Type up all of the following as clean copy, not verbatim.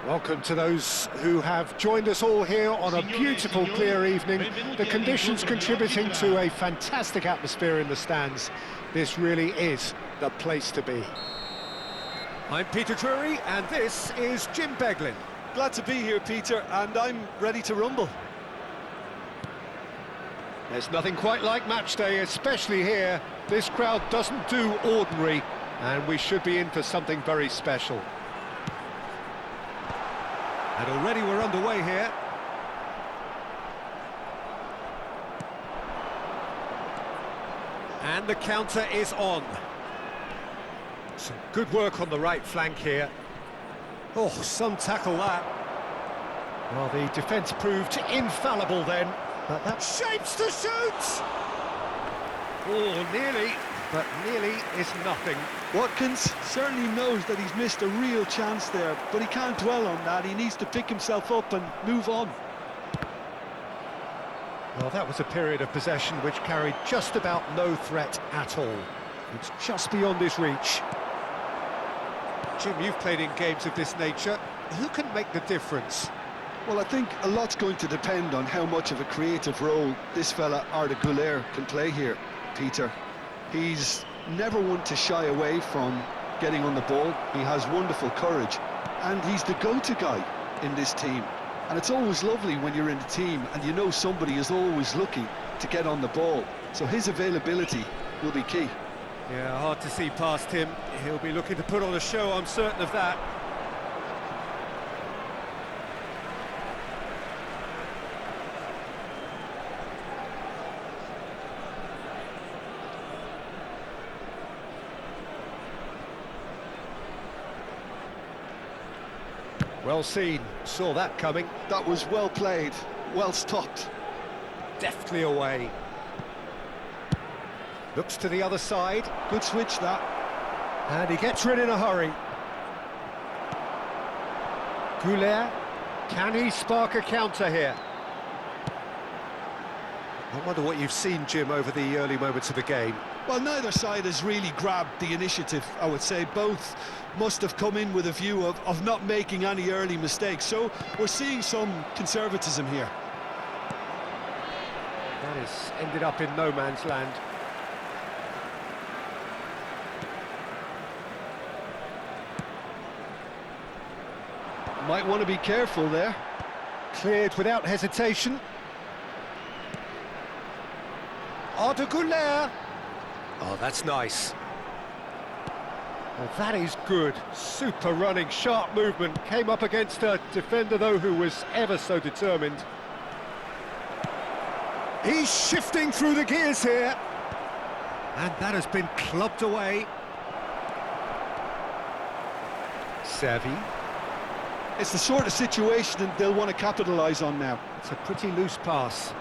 Welcome to those who have joined us all here on a beautiful, clear evening. The conditions contributing to a fantastic atmosphere in the stands. This really is the place to be. I'm Peter Drury, and this is Jim Beglin. Glad to be here, Peter, and I'm ready to rumble. There's nothing quite like match day, especially here. This crowd doesn't do ordinary, and we should be in for something very special. And already we're underway here. And the counter is on. Some good work on the right flank here. Oh, some tackle that. Well, the defence proved infallible then, but that shapes to shoot! Oh, nearly, but nearly is nothing. Watkins certainly knows that he's missed a real chance there, but he can't dwell on that. He needs to pick himself up and move on. Well, that was a period of possession which carried just about no threat at all. It's just beyond his reach. Jim, you've played in games of this nature. Who can make the difference? Well, I think a lot's going to depend on how much of a creative role this fella Arda Güler can play here, Peter. He's never one to shy away from getting on the ball. He has wonderful courage, and he's the go-to guy in this team. And it's always lovely when you're in a team and you know somebody is always looking to get on the ball. So his availability will be key. Yeah, hard to see past him. He'll be looking to put on a show, I'm certain of that. Well seen, saw that coming. That was well played, well stopped. Deftly away. Looks to the other side. Good switch, that. And he gets rid in a hurry. Güler, can he spark a counter here? I wonder what you've seen, Jim, over the early moments of the game. Well, neither side has really grabbed the initiative, I would say. Both must have come in with a view of not making any early mistakes. So we're seeing some conservatism here. That has ended up in no man's land. Might want to be careful there. Cleared without hesitation. Arda Güler. Oh, that's nice. Well, that is good. Super running, sharp movement. Came up against a defender, though, who was ever so determined. He's shifting through the gears here. And that has been clubbed away. Xavi. It's the sort of situation that they'll want to capitalise on now. It's a pretty loose pass.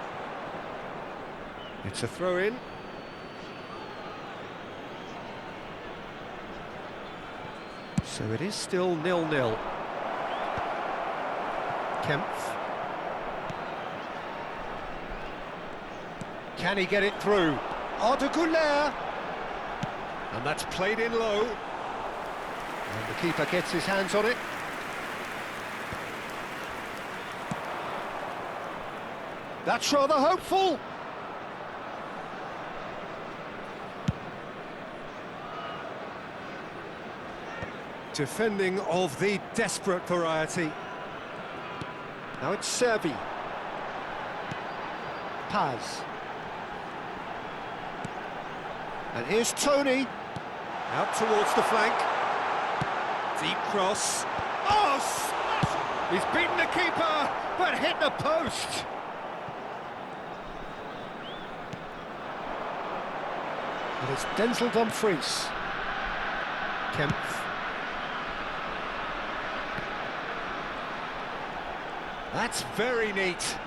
It's a throw-in. So it is still 0-0. Kempf. Can he get it through? Arda Güler. And that's played in low. And the keeper gets his hands on it. That's rather hopeful. Defending of the desperate variety. Now it's Xavi. Paz. And here's Tony. Out towards the flank. Deep cross. Oh, smash! He's beaten the keeper, but hit the post. And it's Denzel Dumfries. Kempf. That's very neat.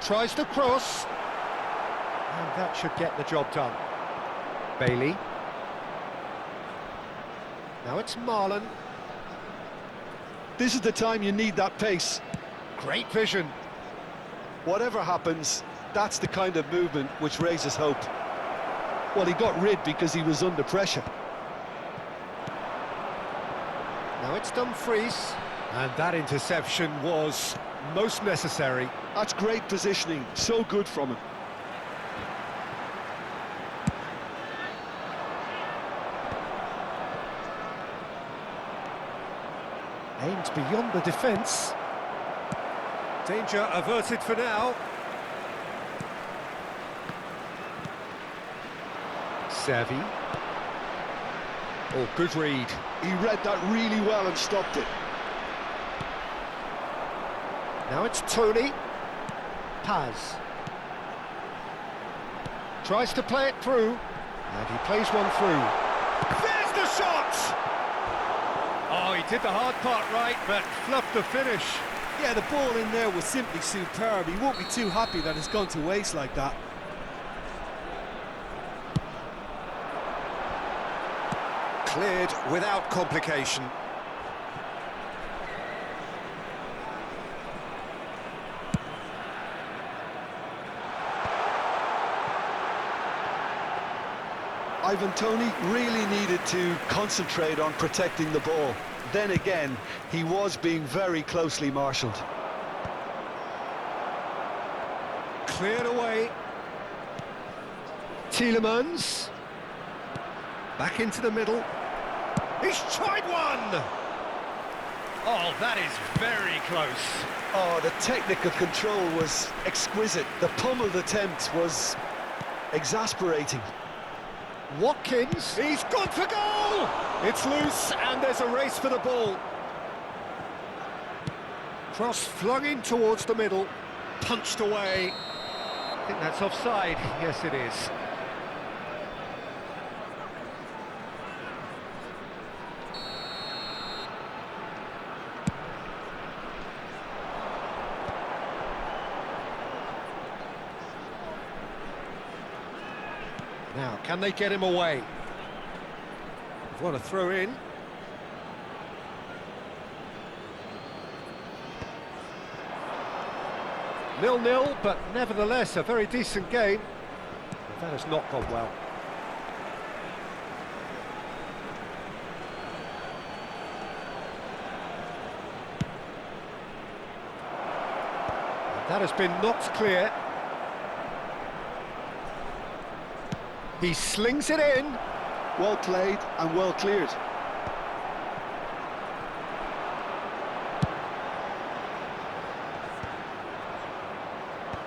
Tries to cross. And that should get the job done. Bailey. Now it's Marlon. This is the time you need that pace. Great vision. Whatever happens, that's the kind of movement which raises hope. Well, he got rid because he was under pressure. Now it's Dumfries. And that interception was most necessary. That's great positioning, so good from him. Aimed beyond the defence. Danger averted for now. Xavi. Oh, good read. He read that really well and stopped it. Now it's Tony. Paz. Tries to play it through. And he plays one through. There's the shot! Oh, he did the hard part right, but fluffed the finish. Yeah, the ball in there was simply superb. He won't be too happy that it's gone to waste like that. Cleared without complication. Ivan Toney really needed to concentrate on protecting the ball. Then again, he was being very closely marshalled. Cleared away. Tielemans. Back into the middle. He's tried one! Oh, that is very close. Oh, the technical control was exquisite. The pummeled attempt was exasperating. Watkins, he's gone for goal! It's loose and there's a race for the ball. Cross flung in towards the middle, punched away. I think that's offside. Yes, it is. Now, can they get him away? What a throw in. Nil-nil, but nevertheless a very decent game. But that has not gone well. And that has been knocked clear. He slings it in. Well played and well cleared.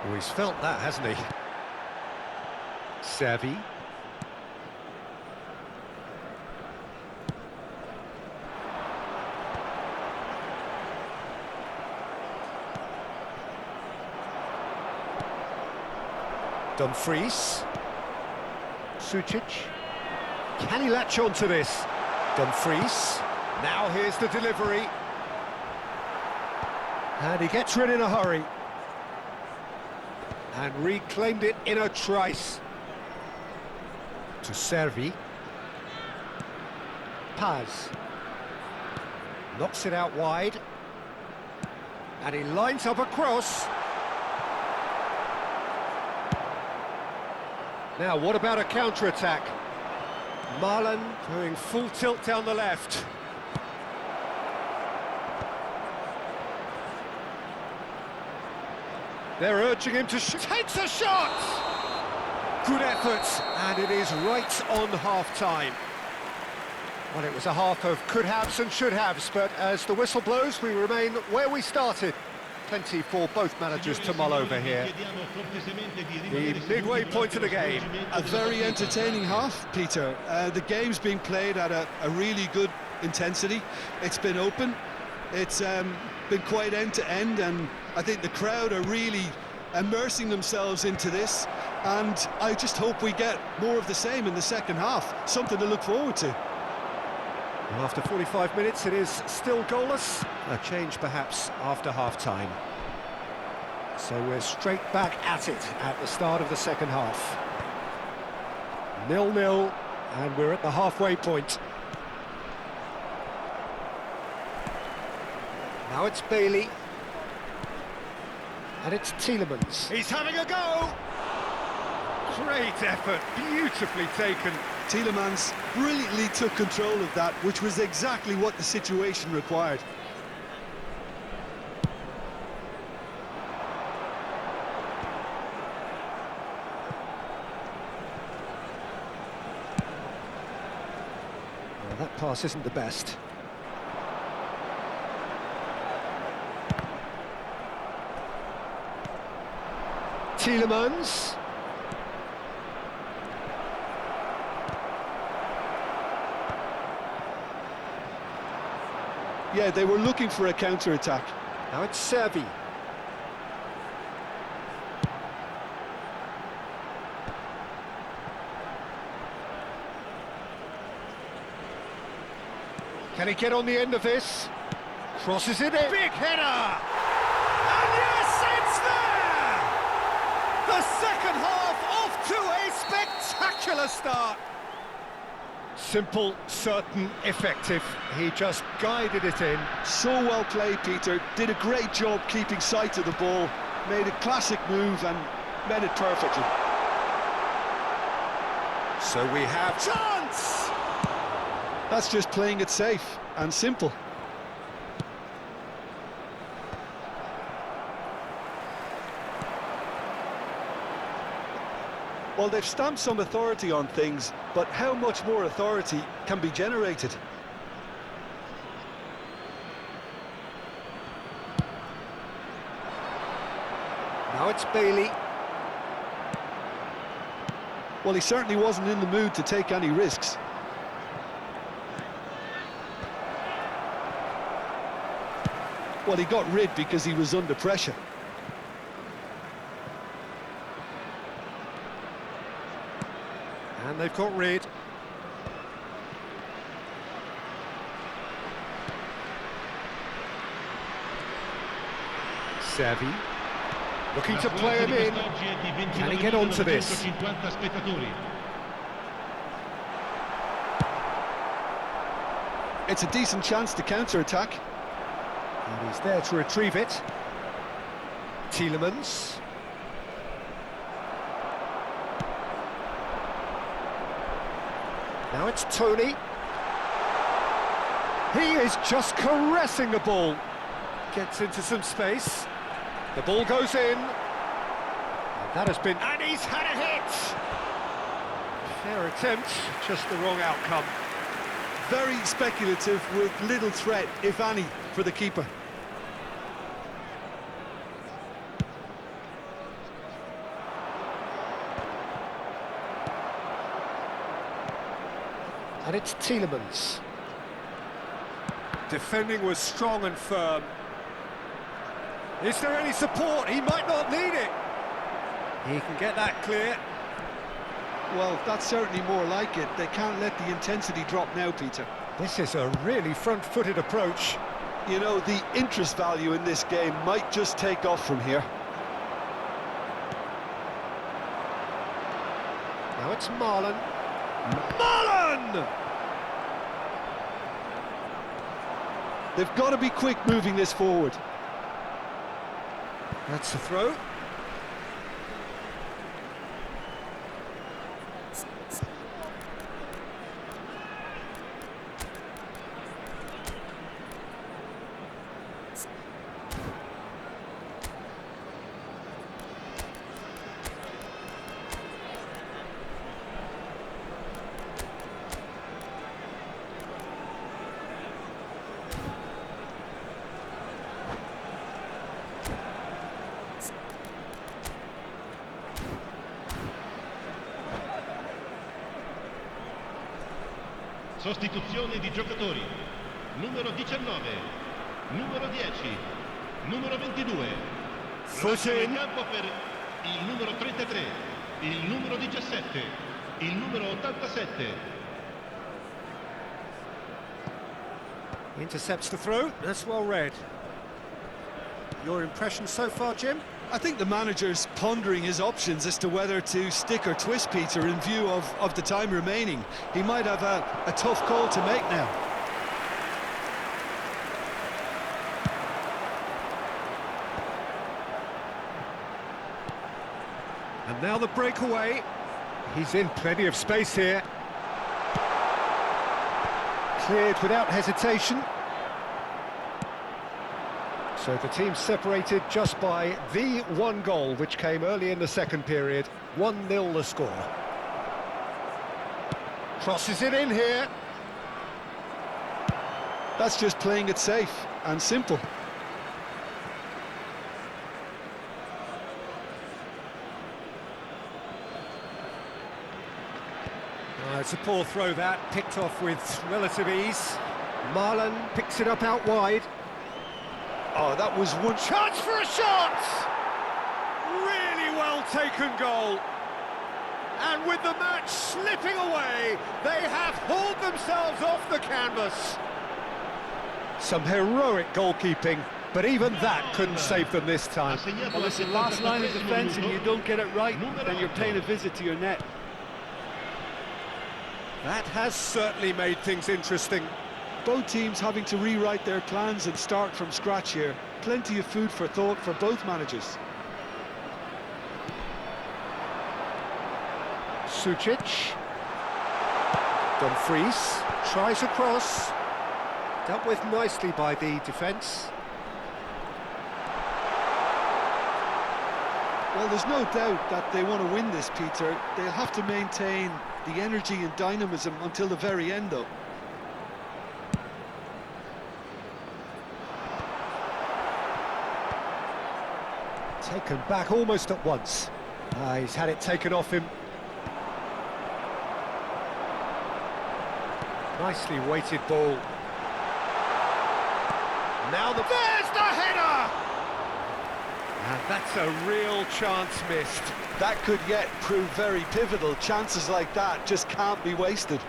Oh, he's felt that, hasn't he? Xavi. Dumfries. Sucic. Can he latch on to this? Dumfries. Now here's the delivery. And he gets rid in a hurry. And reclaimed it in a trice. To Servi. Paz. Knocks it out wide. And he lines up a cross. Now, what about a counter-attack? Marlon going full tilt down the left. They're urging him to shoot. Takes a shot! Good effort, and it is right on half-time. Well, it was a half of could-haves and should-haves, but as the whistle blows, we remain where we started. Plenty for both managers to mull over here. The midway point of the game. A very entertaining half, Peter. The game's being played at a really good intensity. It's been open. It's been quite end-to-end, and I think the crowd are really immersing themselves into this, and I just hope we get more of the same in the second half. Something to look forward to. Well, after 45 minutes, it is still goalless. A change, perhaps, after half-time. So we're straight back at it at the start of the second half. 0-0, and we're at the halfway point. Now it's Bailey. And it's Tielemans. He's having a go! Great effort, beautifully taken. Tielemans brilliantly took control of that, which was exactly what the situation required. pass isn't the best. Tielemans. Yeah, they were looking for a counter-attack. Now it's Servi. Can he get on the end of this? Crosses it in. Big header! And yes, it's there! The second half off to a spectacular start. Simple, certain, effective. He just guided it in. So well played, Peter. Did a great job keeping sight of the ball. Made a classic move and made it perfectly. So we have chance! That's just playing it safe and simple. Well, they've stamped some authority on things, but how much more authority can be generated? Now it's Bailey. Well, he certainly wasn't in the mood to take any risks. Well, he got rid because he was under pressure. And they've got rid. Servi. Looking to play him in. Can he get onto this? It's a decent chance to counter-attack. And he's there to retrieve it. Tielemans. Now it's Tony. He is just caressing the ball. Gets into some space. The ball goes in. And that has been... And he's had a hit! Fair attempt, just the wrong outcome. Very speculative with little threat, if any, for the keeper. And it's Tielemans. Defending was strong and firm. Is there any support? He might not need it. He can get that clear. Well, that's certainly more like it. They can't let the intensity drop now, Peter. This is a really front-footed approach. You know, the interest value in this game might just take off from here. Now it's Marlon. Marlon! They've got to be quick moving this forward. That's the throw. Sostituzione di giocatori. Numero 19, numero 10, numero 22. Lasciano in campo per il numero 33, il numero 17, il numero 87. Intercepts the throw. That's well read. Your impression so far, Jim? I think the manager's pondering his options as to whether to stick or twist, Peter, in view of the time remaining. He might have a tough call to make now. And now the breakaway. He's in plenty of space here. Cleared without hesitation. So the team separated just by the one goal, which came early in the second period. 1-0 the score. Crosses it in here. That's just playing it safe and simple. It's a poor throw that, picked off with relative ease. Marlon picks it up out wide. Oh, that was one Chance for a shot! Really well taken goal. And with the match slipping away, they have hauled themselves off the canvas. Some heroic goalkeeping, but even that couldn't save them this time. Well, listen, last line of defence, and you don't get it right, then you're paying a visit to your net. That has certainly made things interesting. Both teams having to rewrite their plans and start from scratch here. Plenty of food for thought for both managers. Sucic. Dumfries tries a cross. Dealt with nicely by the defence. Well, there's no doubt that they want to win this, Peter. They'll have to maintain the energy and dynamism until the very end, though. Taken back almost at once. He's had it taken off him. Nicely weighted ball. Now there's the header! And that's a real chance missed. That could yet prove very pivotal. Chances like that just can't be wasted.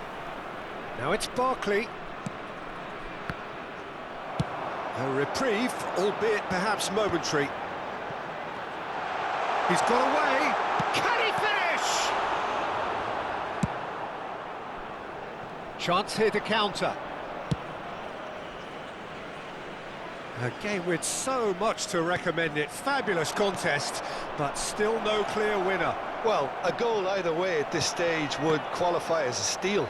Now it's Barkley. A reprieve, albeit perhaps momentary. He's got away. Can he finish? Chance here to counter. A game with so much to recommend it. Fabulous contest, but still no clear winner. Well, a goal either way at this stage would qualify as a steal.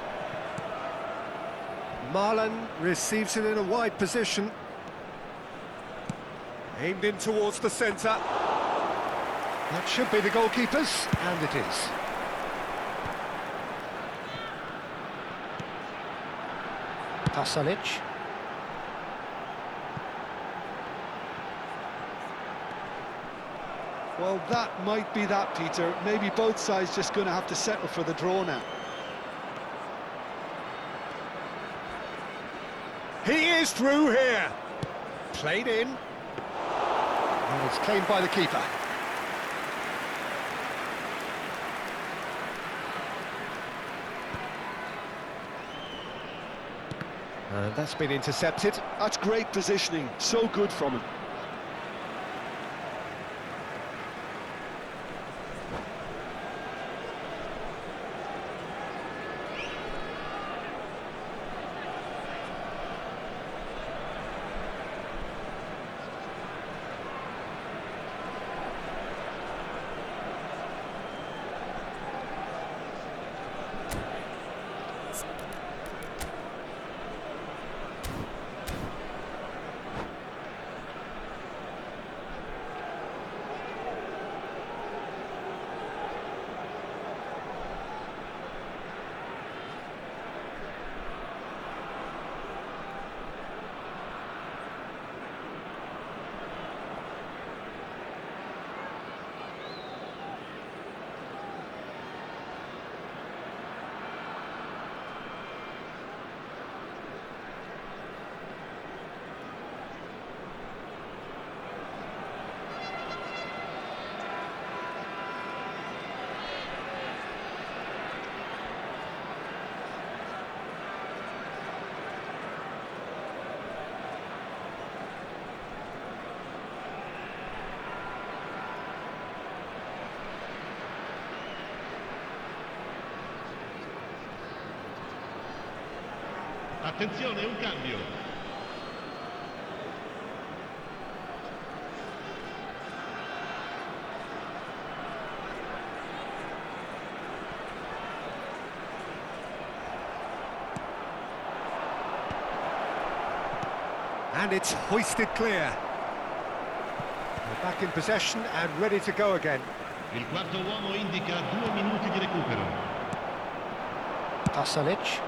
Marlon receives it in a wide position. Aimed in towards the centre. That should be the goalkeeper's, and it is. Pasalic. Well, that might be that, Peter. Maybe both sides just going to have to settle for the draw now. He is through here. Played in. And it's claimed by the keeper. And that's been intercepted. That's great positioning. So good from him. Attenzione, un cambio. And it's hoisted clear. They're back in possession and ready to go again. Il quarto uomo indica 2 minuti di recupero. Pasalic.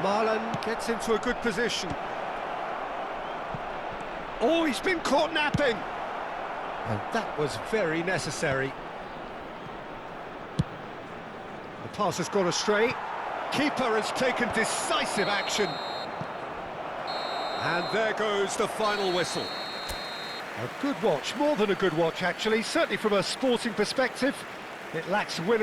Marlon gets into a good position. Oh, he's been caught napping! And that was very necessary. The pass has gone astray. Keeper has taken decisive action. And there goes the final whistle. A good watch, more than a good watch actually, certainly from a sporting perspective. It lacks winner.